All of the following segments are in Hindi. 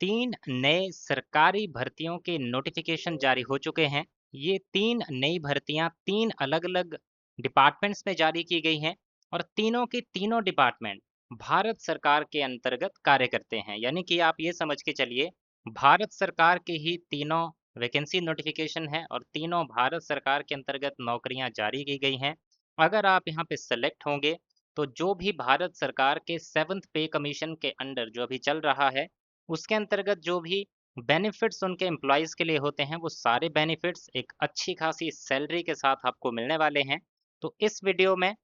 3 नए सरकारी भर्तियों के नोटिफिकेशन जारी हो चुके हैं। ये 3 नई भर्तियां 3 अलग-अलग डिपार्टमेंट्स में जारी की गई हैं और तीनों के तीनों डिपार्टमेंट भारत सरकार के अंतर्गत कार्य करते हैं। यानी कि आप ये समझ के चलिए, भारत सरकार के ही तीनों वैकेंसी नोटिफिकेशन है और तीनों भारत सरकार के अंतर्गत नौकरियां जारी की गई हैं। अगर आप यहाँ पे सेलेक्ट होंगे, तो जो भी भारत सरकार के 7th पे कमीशन के अंडर जो अभी चल रहा है, उसके अंतर्गत जो भी बेनिफिट्स उनके एम्प्लॉयज़ के लिए होते हैं, वो सारे बेनिफिट्स एक अच्छी खासी सैलरी के साथ आपको मिलने वाले हैं। तो इस वीडियो में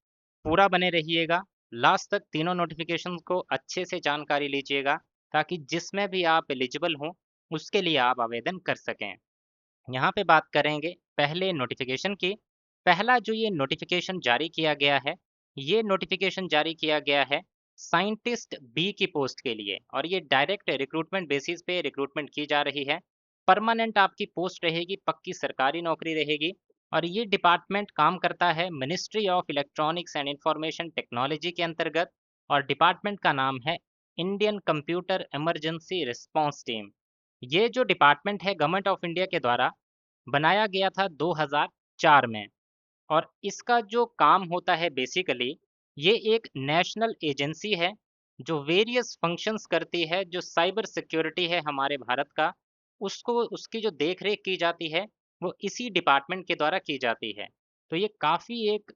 पूरा बने रहिएगा, लास्ट तक तीनों नोटिफिकेशन को अच्छे से जानकारी लीजिएगा, ताकि जिसमें भी आप एलिजिबल हों, उसके लिए आप आवेदन कर सकें। यहाँ पे बात करेंगे पहले नोटिफिकेशन की। पहला जो ये नोटिफिकेशन जारी किया गया है, ये नोटिफिकेशन जारी किया गया है साइंटिस्ट बी की पोस्ट के लिए और ये डायरेक्ट रिक्रूटमेंट बेसिस पे रिक्रूटमेंट की जा रही है। परमानेंट आपकी पोस्ट रहेगी, पक्की सरकारी नौकरी रहेगी और ये डिपार्टमेंट काम करता है ministry of electronics and information technology के अंतर्गत और डिपार्टमेंट का नाम है Indian computer emergency response team. ये जो डिपार्टमेंट है गवर्नमेंट ऑफ इंडिया के द्वारा बनाया गया था 2004 में और इसका जो काम होता है बेसिकली, ये एक नेशनल एजेंसी है जो वेरियस फंक्शंस करती है। जो साइबर सिक्योरिटी है हमारे भारत का, उसको उसकी जो देख रेख की जाती है, वो इसी डिपार्टमेंट के द्वारा की जाती है। तो ये काफ़ी एक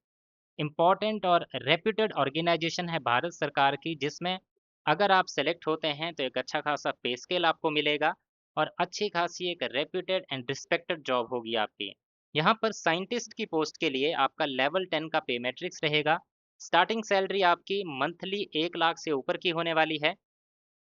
इम्पॉर्टेंट और रेप्यूटेड ऑर्गेनाइजेशन है भारत सरकार की, जिसमें अगर आप सेलेक्ट होते हैं तो एक अच्छा खासा पे स्केल आपको मिलेगा और अच्छी खासी एक रेप्यूटेड एंड रिस्पेक्टेड जॉब होगी आपकी। यहाँ पर साइंटिस्ट की पोस्ट के लिए आपका लेवल 10 का पे मैट्रिक्स रहेगा। स्टार्टिंग सैलरी आपकी मंथली 1 लाख से ऊपर की होने वाली है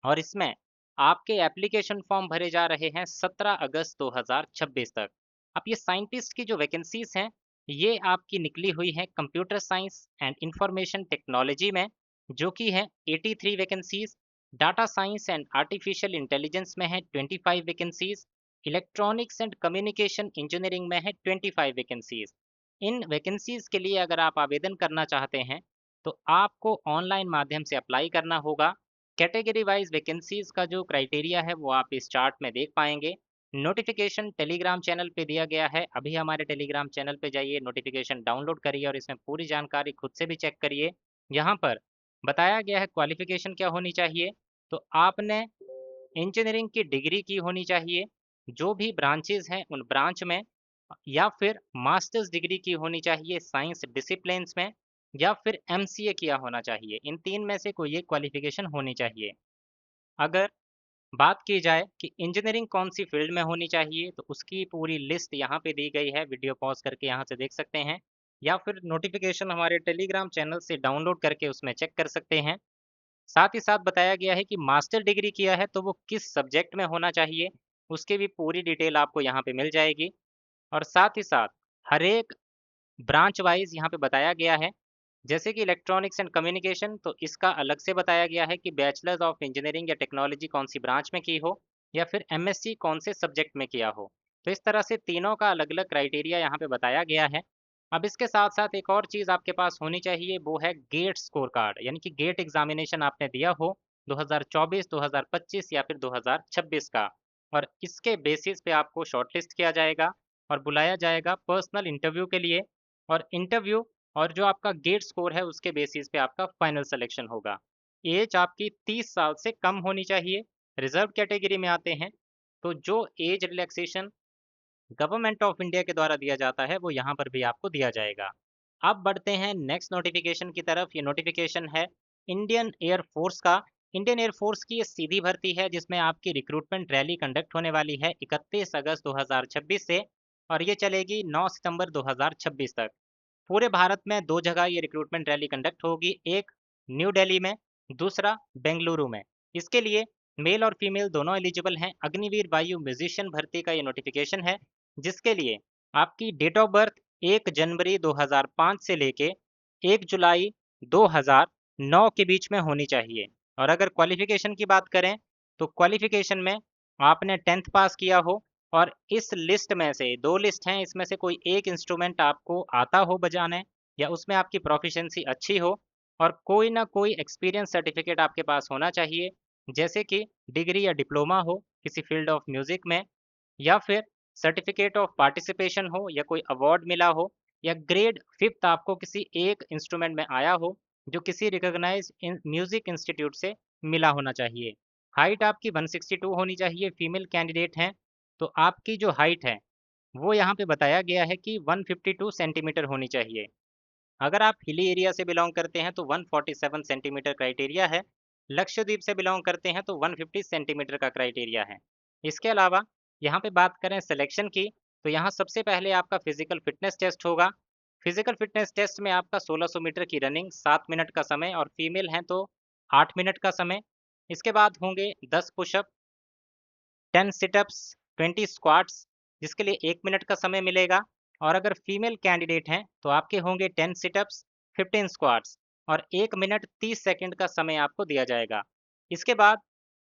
और इसमें आपके एप्लीकेशन फॉर्म भरे जा रहे हैं 17 अगस्त 2026 तक। अब ये साइंटिस्ट की जो वैकेंसीज हैं, ये आपकी निकली हुई हैं computer science and information technology में, जो कि है 83 vacancies. Data science and artificial intelligence में है 25 vacancies. Electronics and communication engineering में है 25 वैकेंसीज। इन वैकेंसीज के लिए अगर आप आवेदन करना चाहते हैं, तो आपको ऑनलाइन माध्यम से अप्लाई करना होगा। कैटेगरी वाइज वैकेंसीज का जो क्राइटेरिया है वो आप इस चार्ट में देख पाएंगे। नोटिफिकेशन टेलीग्राम चैनल पे दिया गया है, अभी हमारे टेलीग्राम चैनल पे जाइए, नोटिफिकेशन डाउनलोड करिए और इसमें पूरी जानकारी खुद से भी चेक करिए। यहाँ पर बताया गया है क्वालिफिकेशन क्या होनी चाहिए। तो आपने इंजीनियरिंग की डिग्री की होनी चाहिए, जो भी ब्रांचेज हैं उन ब्रांच में, या फिर मास्टर्स डिग्री की होनी चाहिए साइंस डिसिप्लिन्स में, या फिर एमसीए किया होना चाहिए। इन तीन में से कोई एक क्वालिफिकेशन होनी चाहिए। अगर बात की जाए कि इंजीनियरिंग कौन सी फील्ड में होनी चाहिए, तो उसकी पूरी लिस्ट यहाँ पे दी गई है, वीडियो पॉज करके यहाँ से देख सकते हैं, या फिर नोटिफिकेशन हमारे टेलीग्राम चैनल से डाउनलोड करके उसमें चेक कर सकते हैं। साथ ही साथ बताया गया है कि मास्टर डिग्री किया है तो वो किस सब्जेक्ट में होना चाहिए, उसकी भी पूरी डिटेल आपको यहाँ पे मिल जाएगी। और साथ ही साथ हर एक ब्रांच वाइज यहाँ पे बताया गया है। जैसे कि इलेक्ट्रॉनिक्स एंड कम्युनिकेशन, तो इसका अलग से बताया गया है कि बैचलर्स ऑफ इंजीनियरिंग या टेक्नोलॉजी कौन सी ब्रांच में की हो, या फिर एमएससी कौन से सब्जेक्ट में किया हो। तो इस तरह से तीनों का अलग अलग क्राइटेरिया यहाँ पे बताया गया है। अब इसके साथ साथ एक और चीज़ आपके पास होनी चाहिए, वो है गेट स्कोर कार्ड, यानी कि गेट एग्जामिनेशन आपने दिया हो 2024, 2025 या फिर 2026 का, और इसके बेसिस पे आपको शॉर्टलिस्ट किया जाएगा और बुलाया जाएगा पर्सनल इंटरव्यू के लिए। और इंटरव्यू और जो आपका गेट स्कोर है उसके बेसिस पे आपका फाइनल सिलेक्शन होगा। एज आपकी 30 साल से कम होनी चाहिए। रिजर्व कैटेगरी में आते हैं, तो जो age relaxation government of India के द्वारा दिया जाता है वो यहाँ पर भी आपको दिया जाएगा। अब बढ़ते हैं नेक्स्ट नोटिफिकेशन की तरफ। ये नोटिफिकेशन है इंडियन एयर फोर्स का। इंडियन एयर फोर्स की ये सीधी भर्ती है, जिसमें आपकी रिक्रूटमेंट रैली कंडक्ट होने वाली है 31 अगस्त 2026 से और ये चलेगी 9 सितंबर 2026 तक। पूरे भारत में 2 जगह ये रिक्रूटमेंट रैली कंडक्ट होगी, एक न्यू दिल्ली में, दूसरा बेंगलुरु में। इसके लिए मेल और फीमेल दोनों एलिजिबल हैं। अग्निवीर वायु म्यूजिशियन भर्ती का ये नोटिफिकेशन है, जिसके लिए आपकी डेट ऑफ बर्थ 1 जनवरी 2005 से लेके 1 जुलाई 2009 के बीच में होनी चाहिए। और अगर क्वालिफिकेशन की बात करें, तो क्वालिफिकेशन में आपने 10th पास किया हो और इस लिस्ट में से 2 लिस्ट हैं, इसमें से कोई एक इंस्ट्रूमेंट आपको आता हो बजाने या उसमें आपकी प्रोफिशिएंसी अच्छी हो और कोई ना कोई एक्सपीरियंस सर्टिफिकेट आपके पास होना चाहिए। जैसे कि डिग्री या डिप्लोमा हो किसी फील्ड ऑफ म्यूजिक में, या फिर सर्टिफिकेट ऑफ पार्टिसिपेशन हो, या कोई अवार्ड मिला हो, या ग्रेड फिफ्थ आपको किसी एक इंस्ट्रूमेंट में आया हो जो किसी रिकॉग्नाइज म्यूजिक इंस्टीट्यूट से मिला होना चाहिए। हाइट आपकी 162 होनी चाहिए, फीमेल कैंडिडेट हैं तो आपकी जो हाइट है वो यहाँ पे बताया गया है कि 152 सेंटीमीटर होनी चाहिए। अगर आप हिली एरिया से बिलोंग करते हैं तो 147 सेंटीमीटर क्राइटेरिया है। लक्षद्वीप से बिलोंग करते हैं तो 150 सेंटीमीटर का क्राइटेरिया है। इसके अलावा यहाँ पे बात करें सिलेक्शन की, तो यहाँ सबसे पहले आपका फिजिकल फिटनेस टेस्ट होगा। फिजिकल फिटनेस टेस्ट में आपका 1600 मीटर की रनिंग, 7 मिनट का समय, और फीमेल हैं तो 8 मिनट का समय। इसके बाद होंगे 10 पुशअप, 10 सिटअप्स, 20 स्क्वाट्स, जिसके लिए 1 मिनट का समय मिलेगा। और अगर फीमेल कैंडिडेट हैं तो आपके होंगे 10 सिटअप्स, 15 स्क्वाट्स, और 1 मिनट 30 सेकंड का समय आपको दिया जाएगा। इसके बाद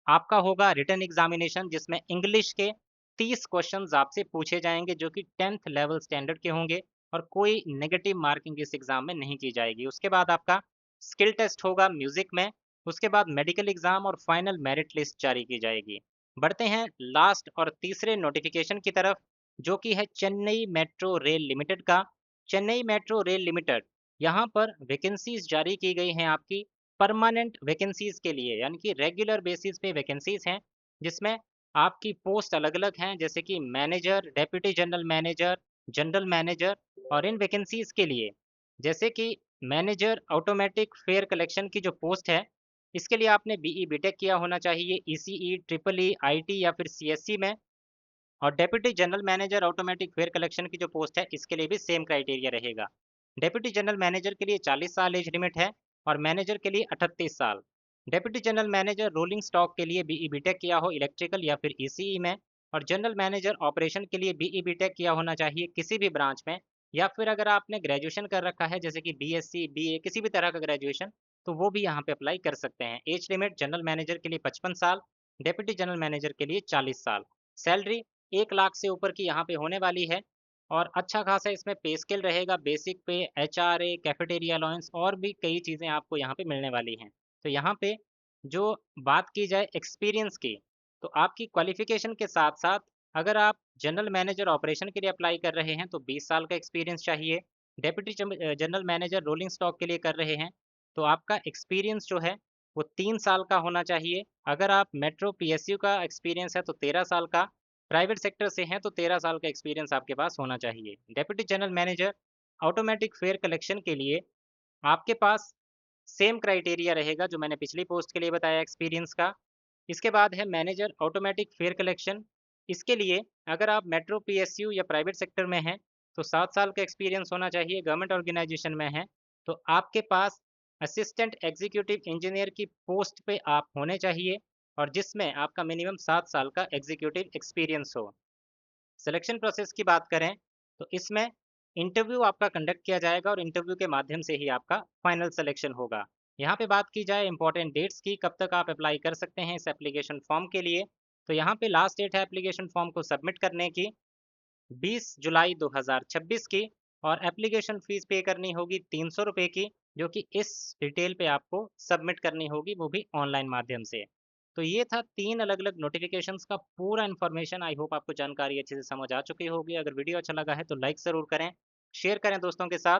आपका होगा रिटन एग्जामिनेशन, जिसमें इंग्लिश के 30 क्वेश्चंस आपसे पूछे जाएंगे जो कि 10th लेवल स्टैंडर्ड के होंगे, और कोई नेगेटिव मार्किंग इस एग्जाम में नहीं की जाएगी। उसके बाद आपका स्किल टेस्ट होगा म्यूजिक में। उसके बाद मेडिकल एग्जाम और फाइनल मेरिट लिस्ट जारी की जाएगी। बढ़ते हैं लास्ट और तीसरे नोटिफिकेशन की तरफ, जो कि है चेन्नई मेट्रो रेल लिमिटेड का। चेन्नई मेट्रो रेल लिमिटेड, यहाँ पर वैकेंसीज जारी की गई हैं आपकी परमानेंट वैकेंसीज के लिए, यानी कि रेगुलर बेसिस पे वैकेंसीज हैं, जिसमें आपकी पोस्ट अलग अलग हैं, जैसे कि manager, deputy general manager, general manager. और इन वैकेंसीज के लिए जैसे कि मैनेजर ऑटोमेटिक फेयर कलेक्शन की जो पोस्ट है, इसके लिए आपने बीई बीटेक किया होना चाहिए, ईसीई, ट्रिपल ई, आईटी या फिर सीएससी में। और deputy general manager automatic fair collection की जो पोस्ट है, इसके लिए भी सेम क्राइटेरिया रहेगा। डेप्यूटी जनरल मैनेजर के लिए 40 साल एज लिमिट है, और मैनेजर के लिए 38 साल। Deputy general manager rolling stock के लिए बीई बीटेक किया हो इलेक्ट्रिकल या फिर ईसीई में। और जनरल मैनेजर ऑपरेशन के लिए बीई बीटेक किया होना चाहिए किसी भी ब्रांच में, या फिर अगर आपने ग्रेजुएशन कर रखा है जैसे कि बीएससी, बीए, किसी भी तरह का ग्रेजुएशन, तो वो भी यहाँ पे अप्लाई कर सकते हैं। एज लिमिट जनरल मैनेजर के लिए 55 साल, डेप्यूटी जनरल मैनेजर के लिए 40 साल। सैलरी 1 लाख से ऊपर की यहाँ पे होने वाली है, और अच्छा खासा इसमें पे स्केल रहेगा, बेसिक पे, एचआरए, कैफेटेरिया अलाउंस, और भी कई चीज़ें आपको यहाँ पे मिलने वाली हैं। तो यहाँ पे जो बात की जाए एक्सपीरियंस की, तो आपकी क्वालिफिकेशन के साथ साथ अगर आप जनरल मैनेजर ऑपरेशन के लिए अप्लाई कर रहे हैं तो 20 साल का एक्सपीरियंस चाहिए। Deputy general manager rolling stock के लिए कर रहे हैं तो आपका एक्सपीरियंस जो है वो 3 साल का होना चाहिए। अगर आप मेट्रो पीएसयू का एक्सपीरियंस है तो 13 साल का, प्राइवेट सेक्टर से हैं तो 13 साल का एक्सपीरियंस आपके पास होना चाहिए। Deputy general manager automatic fair collection के लिए आपके पास सेम क्राइटेरिया रहेगा जो मैंने पिछली पोस्ट के लिए बताया एक्सपीरियंस का। इसके बाद है मैनेजर ऑटोमेटिक फेयर कलेक्शन। इसके लिए अगर आप मेट्रो पीएसयू या प्राइवेट सेक्टर में हैं तो 7 साल का एक्सपीरियंस होना चाहिए। गवर्नमेंट ऑर्गेनाइजेशन में हैं तो आपके पास असिस्टेंट एग्जीक्यूटिव इंजीनियर की पोस्ट पे आप होने चाहिए, और जिसमें आपका मिनिमम 7 साल का एग्जीक्यूटिव एक्सपीरियंस हो। सिलेक्शन प्रोसेस की बात करें तो इसमें इंटरव्यू आपका कंडक्ट किया जाएगा, और इंटरव्यू के माध्यम से ही आपका फाइनल सिलेक्शन होगा। यहाँ पे बात की जाए इंपॉर्टेंट डेट्स की, कब तक आप अप्लाई कर सकते हैं इस एप्लीकेशन फॉर्म के लिए, तो यहाँ पे लास्ट डेट है एप्लीकेशन फॉर्म को सबमिट करने की 20 जुलाई 2026 की। और एप्लीकेशन फ़ीस पे करनी होगी 300 रुपये की, जो कि इस डिटेल पे आपको सबमिट करनी होगी, वो भी ऑनलाइन माध्यम से। तो ये था 3 अलग-अलग नोटिफ़िकेशंस का पूरा इन्फॉर्मेशन। आई होप आपको जानकारी अच्छे से समझ आ चुकी होगी। अगर वीडियो अच्छा लगा है तो लाइक ज़रूर करें, शेयर करें दोस्तों के साथ,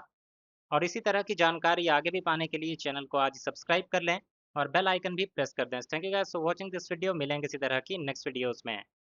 और इसी तरह की जानकारी आगे भी पाने के लिए चैनल को आज सब्सक्राइब कर लें और बेल आइकन भी प्रेस कर दें। Thank you guys for watching this video. मिलेंगे इसी तरह की नेक्स्ट वीडियोज़ में।